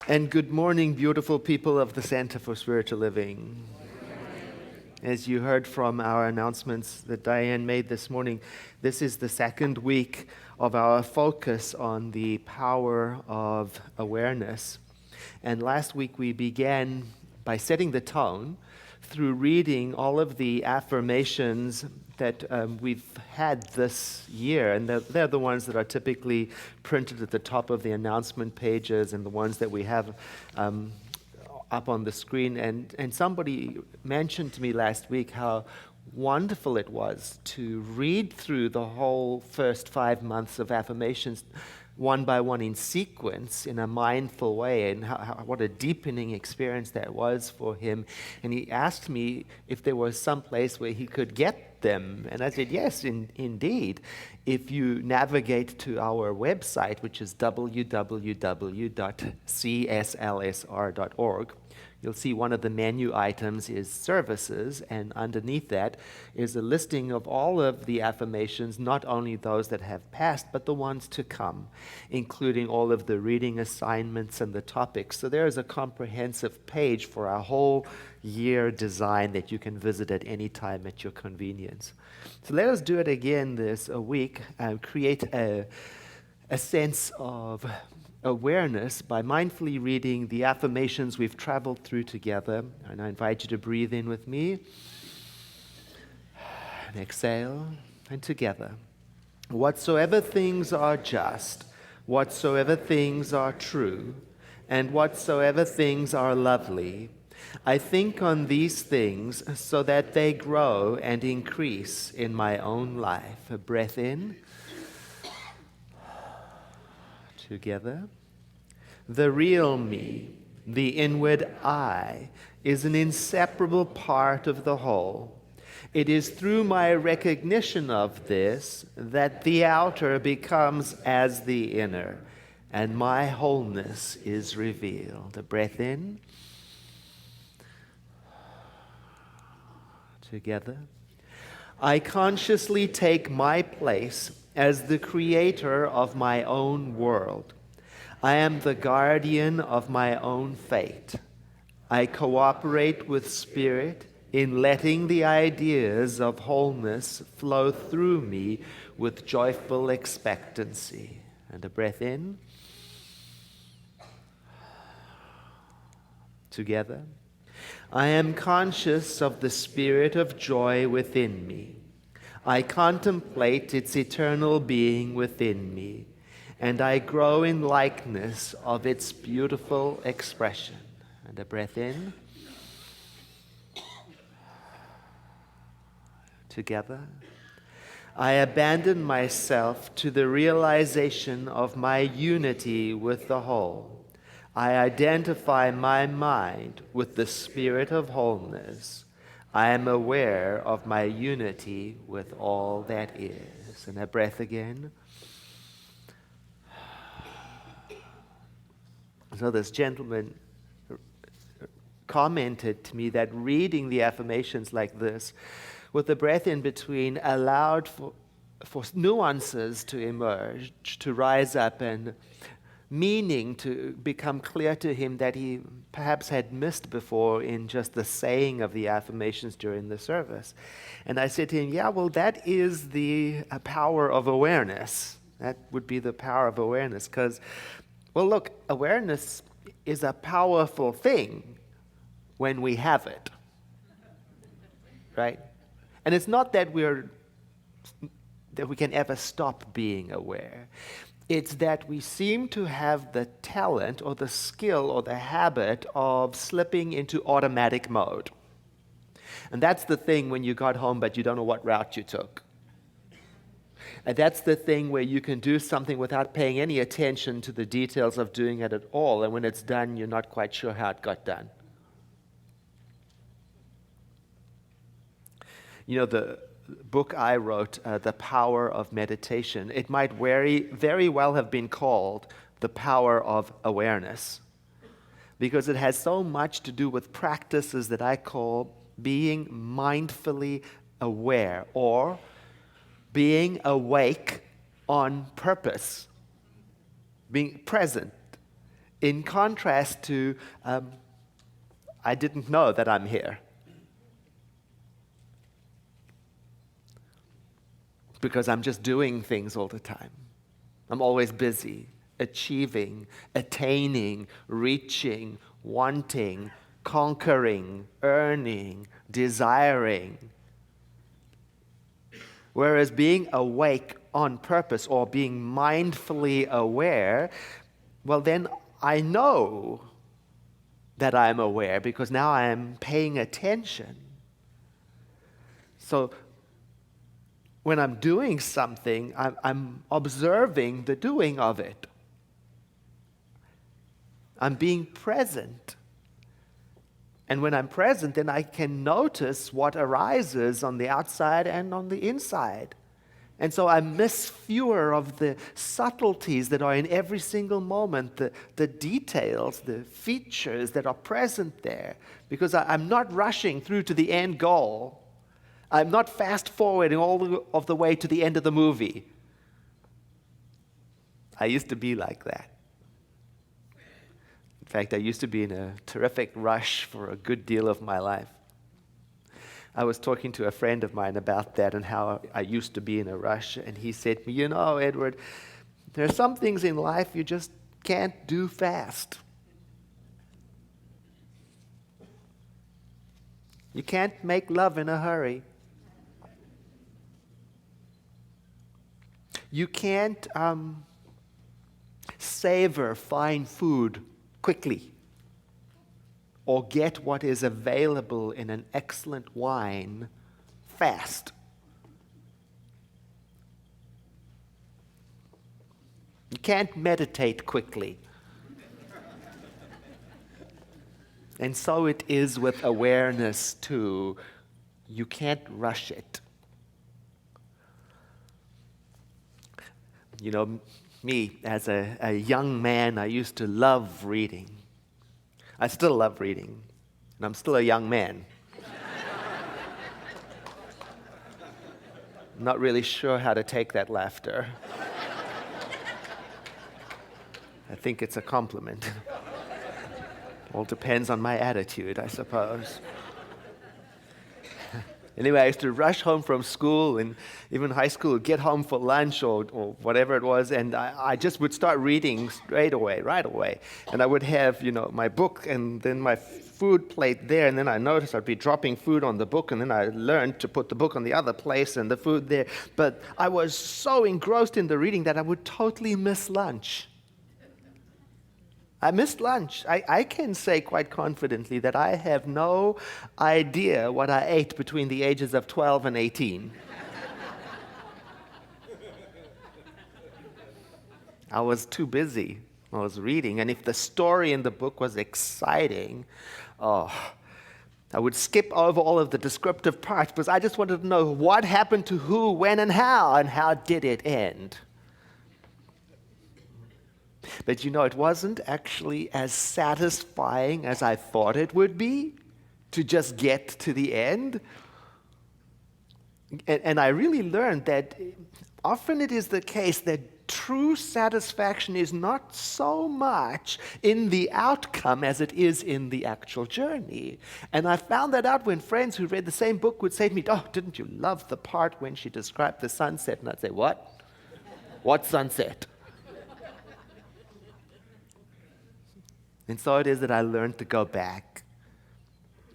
And good morning, beautiful people of the Center for Spiritual Living. As you heard from our announcements that Diane made this morning, this is the second week of our focus on the power of awareness. And last week we began by setting the tone through reading all of the affirmations that we've had this year. And they're the ones that are typically printed at the top of the announcement pages and the ones that we have up on the screen. And somebody mentioned to me last week how wonderful it was to read through the whole first 5 months of affirmations one by one in sequence in a mindful way, and what a deepening experience that was for him. And he asked me if there was some place where he could get them, and I said yes, indeed. If you navigate to our website, which is www.cslsr.org, you'll see one of the menu items is services, and underneath that is a listing of all of the affirmations, not only those that have passed, but the ones to come, including all of the reading assignments and the topics. So there is a comprehensive page for our whole year design that you can visit at any time at your convenience. So let us do it again this week and create a sense of awareness by mindfully reading the affirmations we've traveled through together. And I invite you to breathe in with me and exhale, and together. Whatsoever things are just, whatsoever things are true, and whatsoever things are lovely, I think on these things so that they grow and increase in my own life. A breath in. Together. The real me, the inward I, is an inseparable part of the whole. It is through my recognition of this that the outer becomes as the inner, and my wholeness is revealed. A breath in. Together. I consciously take my place as the creator of my own world. I am the guardian of my own fate. I cooperate with Spirit in letting the ideas of wholeness flow through me with joyful expectancy. And a breath in. Together. I am conscious of the spirit of joy within me. I contemplate its eternal being within me, and I grow in likeness of its beautiful expression. And a breath in. Together. I abandon myself to the realization of my unity with the whole. I identify my mind with the spirit of wholeness. I am aware of my unity with all that is. And a breath again. So this gentleman commented to me that reading the affirmations like this, with the breath in between, allowed for nuances to emerge, to rise up, and meaning to become clear to him that he perhaps had missed before in just the saying of the affirmations during the service. And I said to him, yeah, well, that is the power of awareness. That would be the power of awareness, because, well, look, awareness is a powerful thing when we have it, right? And it's not that we can ever stop being aware. It's that we seem to have the talent or the skill or the habit of slipping into automatic mode. And that's the thing when you got home but you don't know what route you took. And that's the thing where you can do something without paying any attention to the details of doing it at all. And when it's done, you're not quite sure how it got done. You know, the book I wrote, The Power of Meditation, it might very well have been called The Power of Awareness, because it has so much to do with practices that I call being mindfully aware, or being awake on purpose, being present In contrast to, I didn't know that I'm here. Because I'm just doing things all the time. I'm always busy, achieving, attaining, reaching, wanting, conquering, earning, desiring. Whereas being awake on purpose or being mindfully aware, well, then I know that I'm aware because now I'm paying attention. So when I'm doing something, I'm observing the doing of it. I'm being present. And when I'm present, then I can notice what arises on the outside and on the inside. And so I miss fewer of the subtleties that are in every single moment, the details, the features that are present there, because I'm not rushing through to the end goal. I'm not fast forwarding all of the way to the end of the movie. I used to be like that. In fact, I used to be in a terrific rush for a good deal of my life. I was talking to a friend of mine about that and how I used to be in a rush, and he said to me, you know, Edward, there are some things in life you just can't do fast. You can't make love in a hurry. You can't savor fine food quickly or get what is available in an excellent wine fast. You can't meditate quickly. And so it is with awareness too. You can't rush it. You know, me, as a young man, I used to love reading. I still love reading, and I'm still a young man. I'm not really sure how to take that laughter. I think it's a compliment. All depends on my attitude, I suppose. Anyway, I used to rush home from school and even high school, get home for lunch or whatever it was, and I just would start reading straight away, right away. And I would have, my book and then my food plate there, and then I noticed I'd be dropping food on the book, and then I learned to put the book on the other place and the food there. But I was so engrossed in the reading that I would totally miss lunch. I missed lunch. I can say quite confidently that I have no idea what I ate between the ages of 12 and 18. I was too busy. I was reading. And if the story in the book was exciting, I would skip over all of the descriptive parts because I just wanted to know what happened to who, when, and how did it end. But it wasn't actually as satisfying as I thought it would be to just get to the end. And I really learned that often it is the case that true satisfaction is not so much in the outcome as it is in the actual journey. And I found that out when friends who read the same book would say to me, "Oh, didn't you love the part when she described the sunset?" And I'd say, "What? What sunset?" And so it is that I learned to go back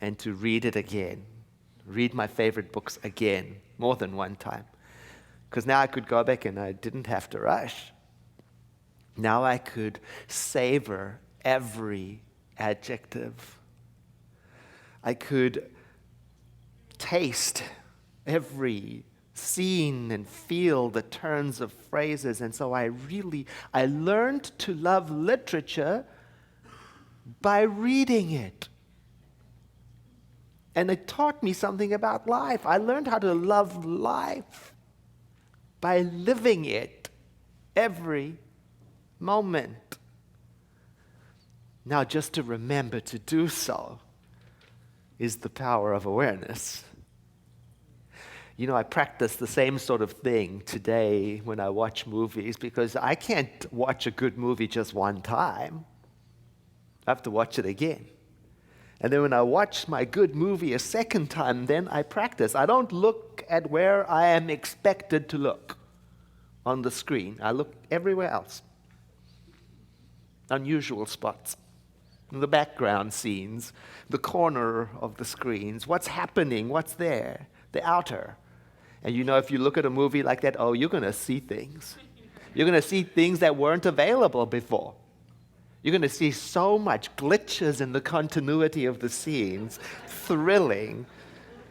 and to read it again, read my favorite books again, more than one time. Because now I could go back and I didn't have to rush. Now I could savor every adjective. I could taste every scene and feel the turns of phrases. And so I learned to love literature by reading it. And it taught me something about life. I learned how to love life by living it every moment. Now, just to remember to do so is the power of awareness. I practice the same sort of thing today when I watch movies because I can't watch a good movie just one time. I have to watch it again. And then when I watch my good movie a second time, then I practice. I don't look at where I am expected to look on the screen. I look everywhere else. Unusual spots, the background scenes, the corner of the screens, what's happening, what's there, the outer. And you know, if you look at a movie like that, oh, you're going to see things. You're going to see things that weren't available before. You're going to see so much glitches in the continuity of the scenes, thrilling.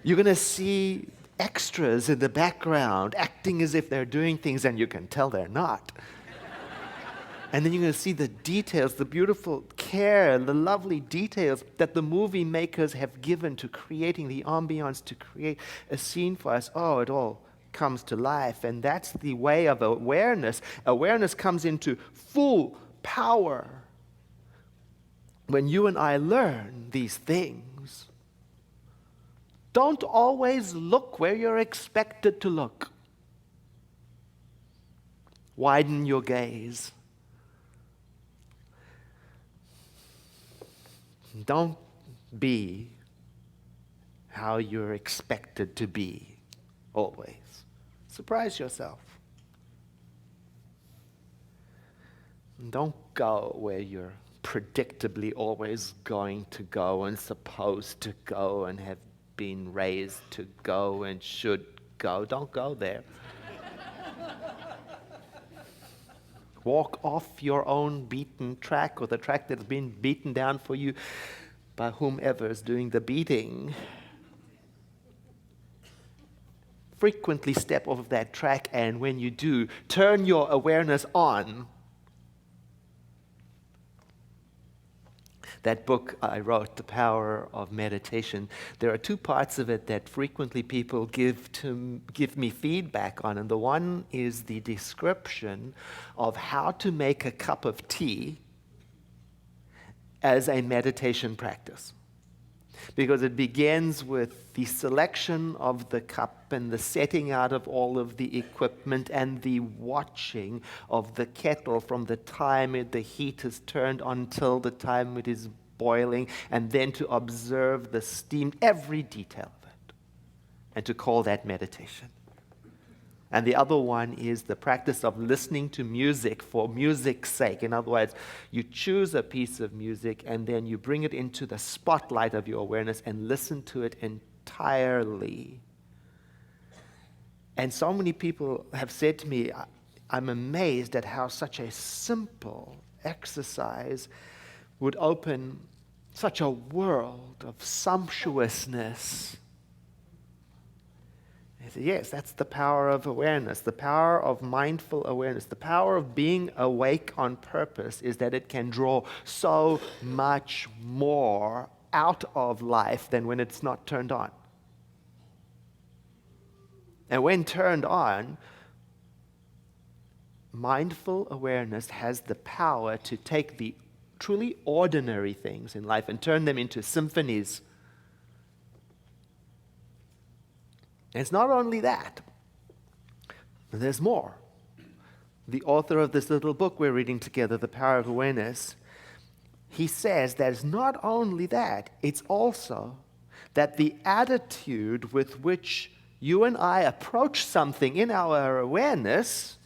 You're going to see extras in the background acting as if they're doing things, and you can tell they're not. And then you're going to see the details, the beautiful care, the lovely details that the movie makers have given to creating the ambiance, to create a scene for us. Oh, it all comes to life. And that's the way of awareness. Awareness comes into full power when you and I learn these things. Don't always look where you're expected to look. Widen your gaze. Don't be how you're expected to be always. Surprise yourself. Don't go where you're predictably always going to go and supposed to go and have been raised to go and should go. Don't go there. Walk off your own beaten track, or the track that's been beaten down for you by whomever is doing the beating. Frequently step off of that track, and when you do, turn your awareness on. That book I wrote, The Power of Meditation, there are two parts of it that frequently people give me feedback on. And the one is the description of how to make a cup of tea as a meditation practice. Because it begins with the selection of the cup and the setting out of all of the equipment and the watching of the kettle from the time the heat is turned until the time it is boiling, and then to observe the steam, every detail of it, and to call that meditation. And the other one is the practice of listening to music for music's sake. In other words, you choose a piece of music and then you bring it into the spotlight of your awareness and listen to it entirely. And so many people have said to me, I'm amazed at how such a simple exercise would open such a world of sumptuousness. I said, yes, that's the power of awareness, the power of mindful awareness, the power of being awake on purpose is that it can draw so much more out of life than when it's not turned on. And when turned on, mindful awareness has the power to take the truly ordinary things in life and turn them into symphonies. And it's not only that, there's more. The author of this little book we're reading together, The Power of Awareness, he says that it's not only that, it's also that the attitude with which you and I approach something in our awareness,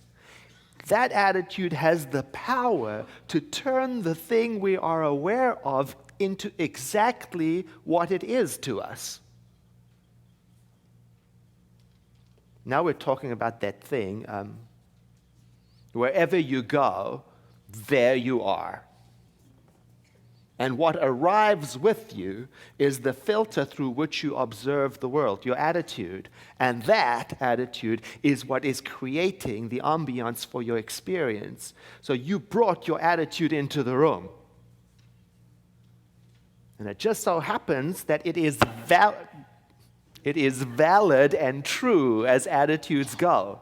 that attitude has the power to turn the thing we are aware of into exactly what it is to us. Now we're talking about that thing. Wherever you go, there you are. And what arrives with you is the filter through which you observe the world, your attitude. And that attitude is what is creating the ambiance for your experience. So you brought your attitude into the room. And it just so happens that it is valid and true as attitudes go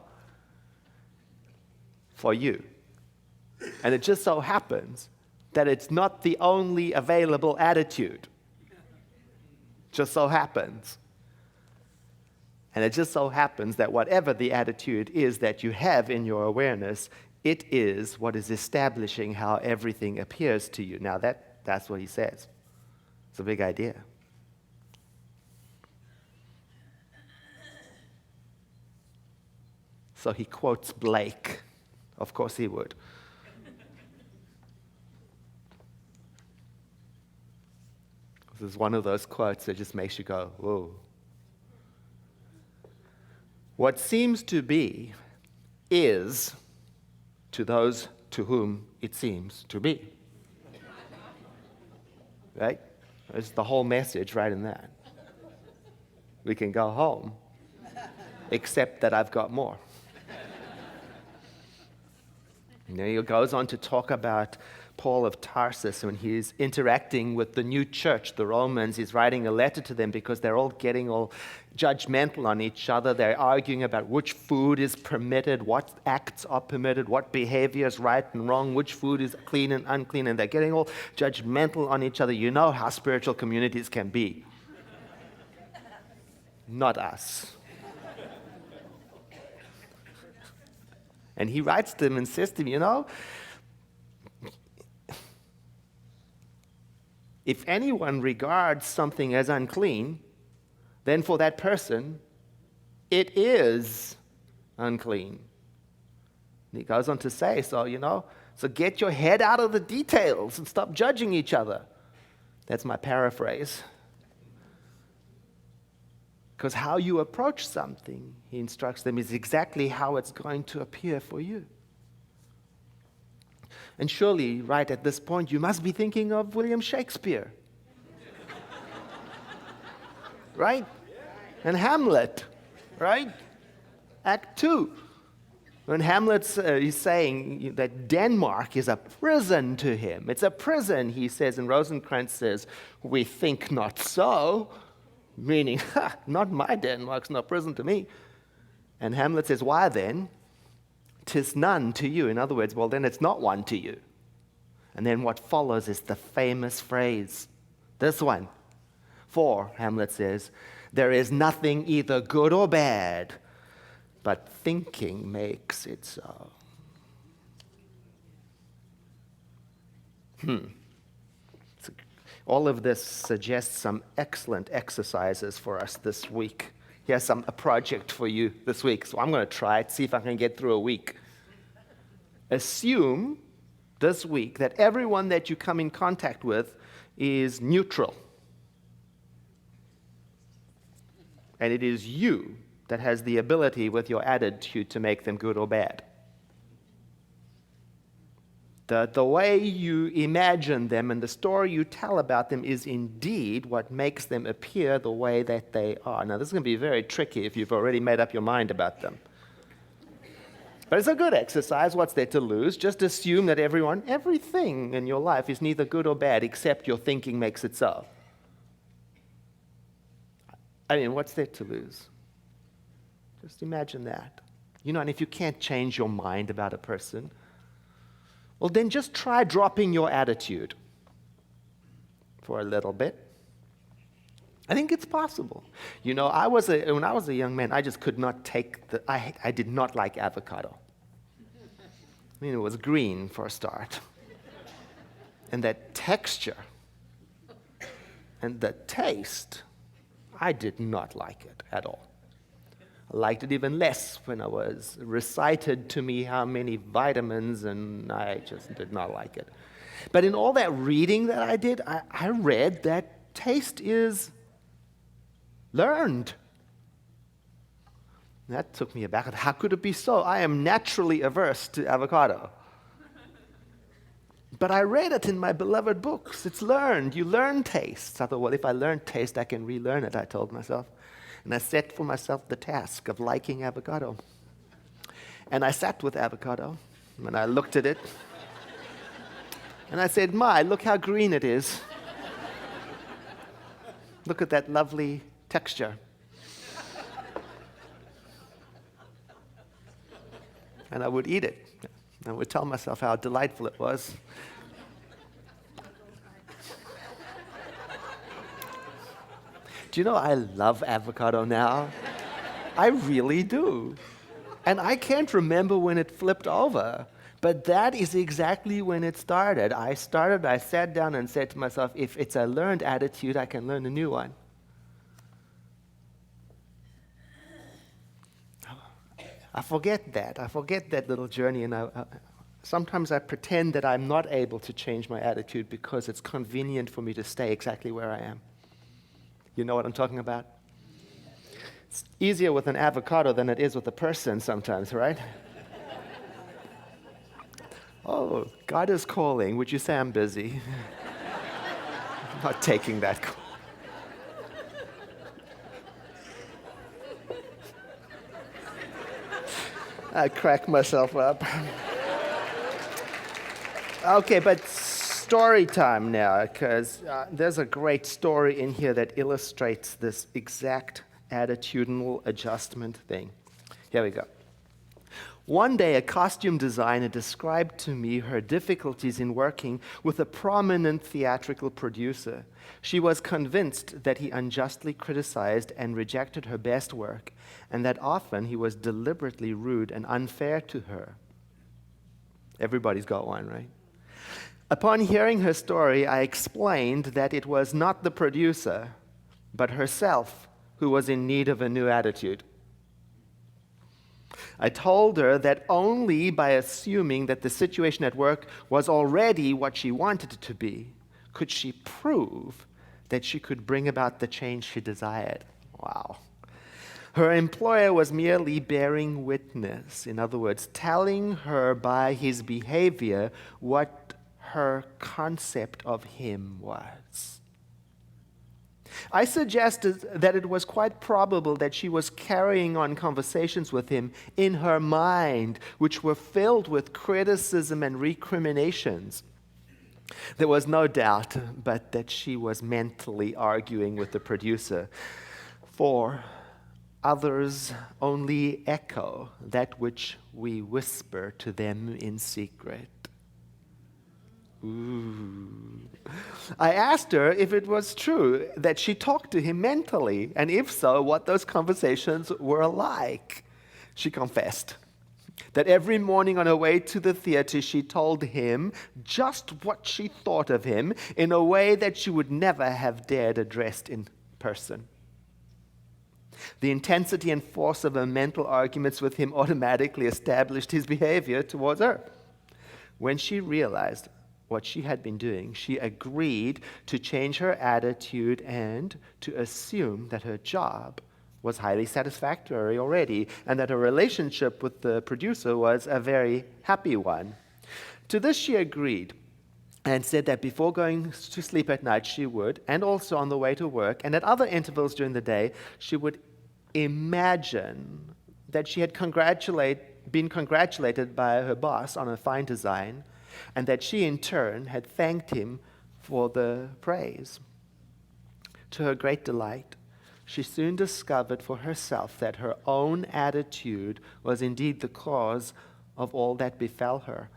for you. And it just so happens that it's not the only available attitude. Just so happens. And it just so happens that whatever the attitude is that you have in your awareness, it is what is establishing how everything appears to you. Now that That's what he says. It's a big idea. So he quotes Blake. Of course he would. This is one of those quotes that just makes you go, whoa. What seems to be is to those to whom it seems to be. Right? There's the whole message right in that. We can go home, except that I've got more. And then he goes on to talk about Paul of Tarsus when he's interacting with the new church, the Romans. He's writing a letter to them because they're all getting all judgmental on each other. They're arguing about which food is permitted, what acts are permitted, what behavior is right and wrong, which food is clean and unclean, and they're getting all judgmental on each other. You know how spiritual communities can be. Not us. And he writes to them and says to them, you know, if anyone regards something as unclean, then for that person, it is unclean. And he goes on to say, so get your head out of the details and stop judging each other. That's my paraphrase. Because how you approach something, he instructs them, is exactly how it's going to appear for you. And surely, right at this point, you must be thinking of William Shakespeare. Right? And Hamlet. Right? Act 2. When Hamlet is saying that Denmark is a prison to him. It's a prison, he says, and Rosencrantz says, we think not so. Meaning, not my Denmark's no prison to me. And Hamlet says, why then? 'Tis none to you. In other words, well, then it's not one to you. And then what follows is the famous phrase, this one. For, Hamlet says, there is nothing either good or bad, but thinking makes it so. All of this suggests some excellent exercises for us this week. Here's a project for you this week. So I'm going to try it, see if I can get through a week. Assume this week that everyone that you come in contact with is neutral. And it is you that has the ability with your attitude to make them good or bad. The way you imagine them and the story you tell about them is indeed what makes them appear the way that they are. Now, this is going to be very tricky if you've already made up your mind about them. But it's a good exercise. What's there to lose? Just assume that everything in your life is neither good or bad except your thinking makes it so. I mean, what's there to lose? Just imagine that. And if you can't change your mind about a person, well, then just try dropping your attitude for a little bit. I think it's possible. When I was a young man, I just could not take I did not like avocado. It was green for a start. And that texture and the taste, I did not like it at all. I liked it even less when it was recited to me how many vitamins, and I just did not like it. But in all that reading that I did, I read that taste is learned. That took me aback. How could it be so? I am naturally averse to avocado. But I read it in my beloved books. It's learned. You learn taste. I thought, well, if I learn taste, I can relearn it, I told myself. And I set for myself the task of liking avocado. And I sat with avocado, and I looked at it, and I said, my, look how green it is. Look at that lovely texture. And I would eat it. I would tell myself how delightful it was. Do you know I love avocado now? I really do. And I can't remember when it flipped over. But that is exactly when it started. I sat down and said to myself, if it's a learned attitude, I can learn a new one. I forget that little journey, and sometimes I pretend that I'm not able to change my attitude because it's convenient for me to stay exactly where I am. You know what I'm talking about? It's easier with an avocado than it is with a person sometimes, right? Oh, God is calling. Would you say I'm busy? I'm not taking that call. I crack myself up. Okay, but story time now, because there's a great story in here that illustrates this exact attitudinal adjustment thing. Here we go. One day, a costume designer described to me her difficulties in working with a prominent theatrical producer. She was convinced that he unjustly criticized and rejected her best work, and that often he was deliberately rude and unfair to her. Everybody's got one, right? Upon hearing her story, I explained that it was not the producer, but herself who was in need of a new attitude. I told her that only by assuming that the situation at work was already what she wanted it to be, could she prove that she could bring about the change she desired. Wow. Her employer was merely bearing witness, in other words, telling her by his behavior what her concept of him was. I suggested that it was quite probable that she was carrying on conversations with him in her mind, which were filled with criticism and recriminations. There was no doubt but that she was mentally arguing with the producer, for others only echo that which we whisper to them in secret. Ooh. I asked her if it was true that she talked to him mentally, and if so, what those conversations were like. She confessed that every morning on her way to the theater, she told him just what she thought of him in a way that she would never have dared address in person. The intensity and force of her mental arguments with him automatically established his behavior towards her. When she realized what she had been doing, she agreed to change her attitude and to assume that her job was highly satisfactory already and that her relationship with the producer was a very happy one. To this she agreed and said that before going to sleep at night she would, and also on the way to work, and at other intervals during the day, she would imagine that she had been congratulated by her boss on a fine design, and that she in turn had thanked him for the praise. To her great delight, she soon discovered for herself that her own attitude was indeed the cause of all that befell her.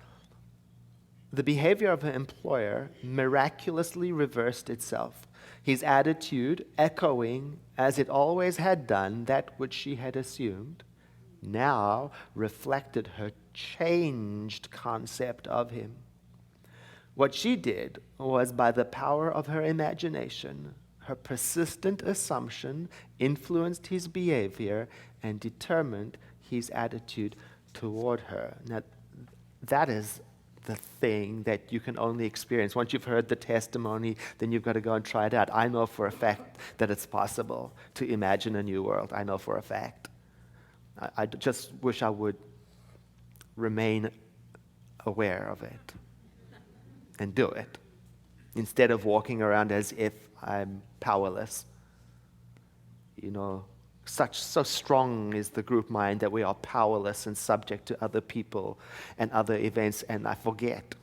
The behavior of her employer miraculously reversed itself, his attitude echoing, as it always had done, that which she had assumed, now reflected her changed concept of him. What she did was, by the power of her imagination, her persistent assumption influenced his behavior and determined his attitude toward her. Now, that is the thing that you can only experience. Once you've heard the testimony, then you've got to go and try it out. I know for a fact that it's possible to imagine a new world. I know for a fact. I just wish I would remain aware of it and do it instead of walking around as if I'm powerless. You know, so strong is the group mind that we are powerless and subject to other people and other events, and I forget.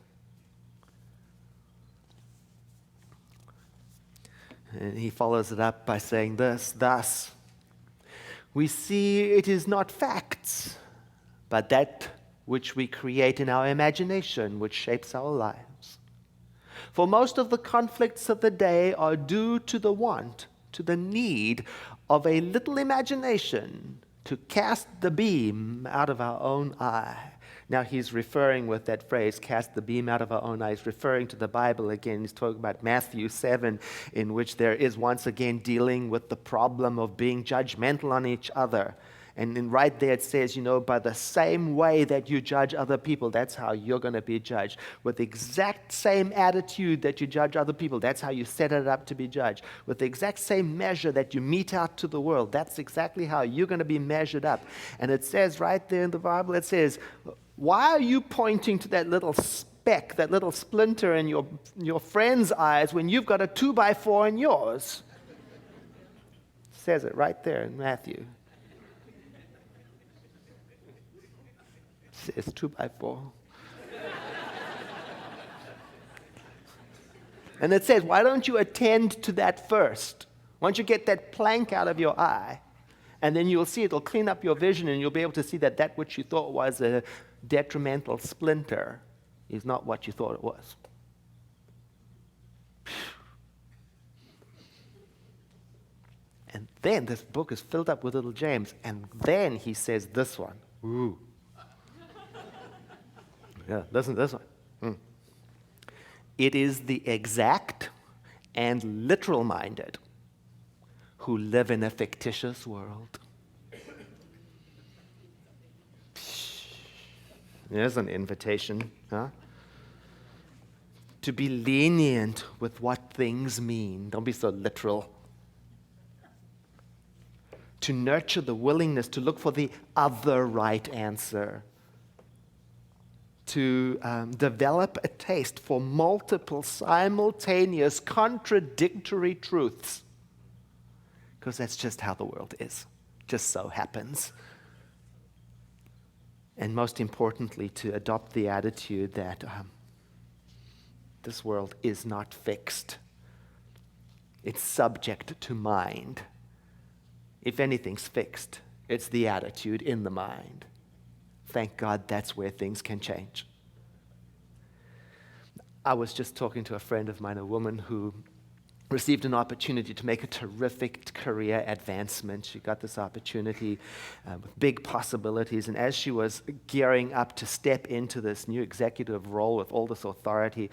And he follows it up by saying this: thus, we see it is not facts, but that which we create in our imagination, which shapes our lives. For most of the conflicts of the day are due to the want, to the need of a little imagination to cast the beam out of our own eye. Now he's referring with that phrase, cast the beam out of our own eyes, referring to the Bible again. He's talking about Matthew 7, in which there is once again dealing with the problem of being judgmental on each other. And then right there it says, by the same way that you judge other people, that's how you're going to be judged. With the exact same attitude that you judge other people, that's how you set it up to be judged. With the exact same measure that you mete out to the world, that's exactly how you're going to be measured up. And it says right there in the Bible, it says, why are you pointing to that little speck, that little splinter in your friend's eyes when you've got a 2x4 in yours? It says it right there in Matthew. It's 2x4. And it says, why don't you attend to that first? Why don't you get that plank out of your eye? And then you'll see it'll clean up your vision, and you'll be able to see that which you thought was a detrimental splinter is not what you thought it was. And then this book is filled up with little James, and then he says this one. Ooh. Yeah, listen to this one. It is the exact and literal-minded who live in a fictitious world. There's an invitation, huh? To be lenient with what things mean. Don't be so literal. To nurture the willingness to look for the other right answer. To develop a taste for multiple, simultaneous, contradictory truths. Because that's just how the world is. Just so happens. And most importantly, to adopt the attitude that this world is not fixed. It's subject to mind. If anything's fixed, it's the attitude in the mind. Thank God that's where things can change. I was just talking to a friend of mine, a woman who received an opportunity to make a terrific career advancement. She got this opportunity with big possibilities, and as she was gearing up to step into this new executive role with all this authority,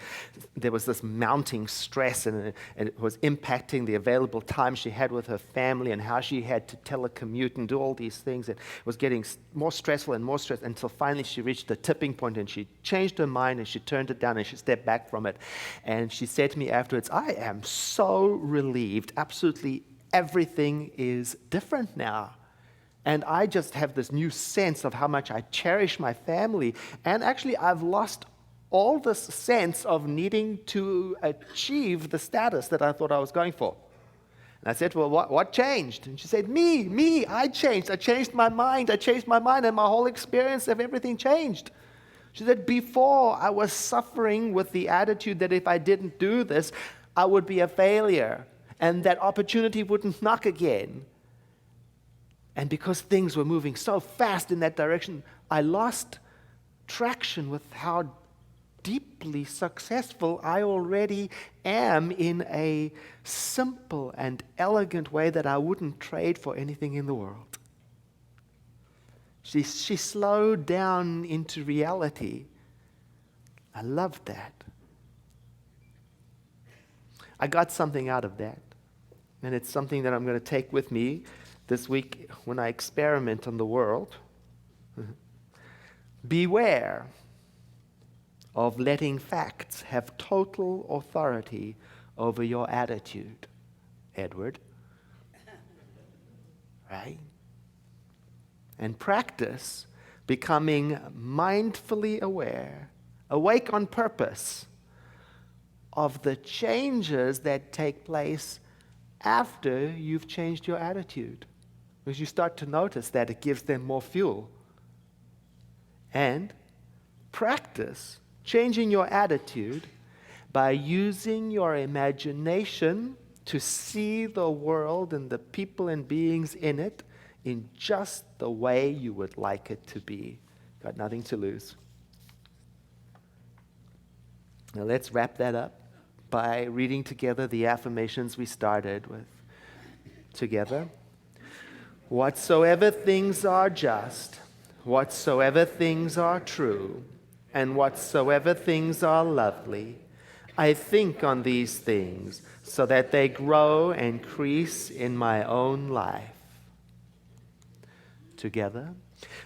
there was this mounting stress, and it was impacting the available time she had with her family and how she had to telecommute and do all these things. It was getting more stressful and more stressful until finally she reached the tipping point, and she changed her mind and she turned it down and she stepped back from it. And she said to me afterwards, I am so relieved. Absolutely everything is different now. And I just have this new sense of how much I cherish my family. And actually, I've lost all this sense of needing to achieve the status that I thought I was going for. And I said, well, what changed? And she said, me, I changed. I changed my mind, and my whole experience of everything changed. She said, before I was suffering with the attitude that if I didn't do this, I would be a failure, and that opportunity wouldn't knock again. And because things were moving so fast in that direction, I lost traction with how deeply successful I already am in a simple and elegant way that I wouldn't trade for anything in the world. She slowed down into reality. I loved that. I got something out of that, and it's something that I'm going to take with me this week when I experiment on the world. Beware of letting facts have total authority over your attitude, Edward. Right? And practice becoming mindfully aware, awake on purpose, of the changes that take place after you've changed your attitude. Because you start to notice that it gives them more fuel. And practice changing your attitude by using your imagination to see the world and the people and beings in it in just the way you would like it to be. Got nothing to lose. Now let's wrap that up by reading together the affirmations we started with together. Whatsoever things are just, whatsoever things are true, and whatsoever things are lovely, I think on these things, so that they grow and increase in my own life. Together,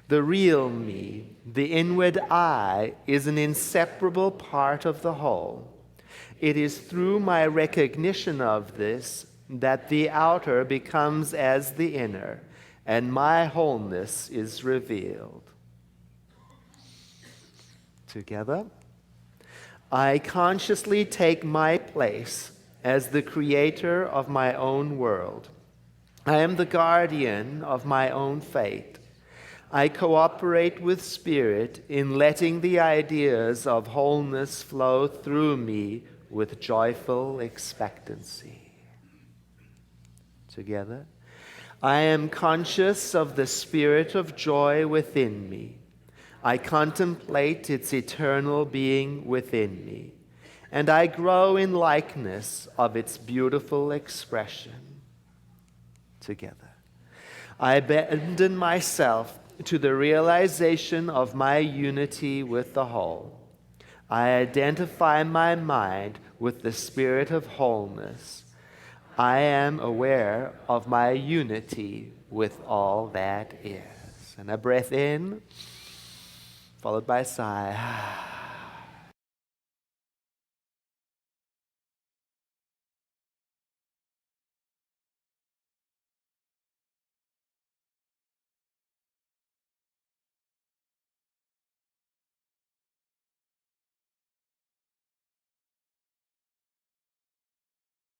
the real me, the inward I, is an inseparable part of the whole. It is through my recognition of this that the outer becomes as the inner, and my wholeness is revealed. Together, I consciously take my place as the creator of my own world. I am the guardian of my own fate. I cooperate with Spirit in letting the ideas of wholeness flow through me with joyful expectancy. Together, I am conscious of the spirit of joy within me. I contemplate its eternal being within me, and I grow in likeness of its beautiful expression. Together, I abandon myself to the realization of my unity with the whole. I identify my mind with the spirit of wholeness. I am aware of my unity with all that is. And a breath in, followed by a sigh.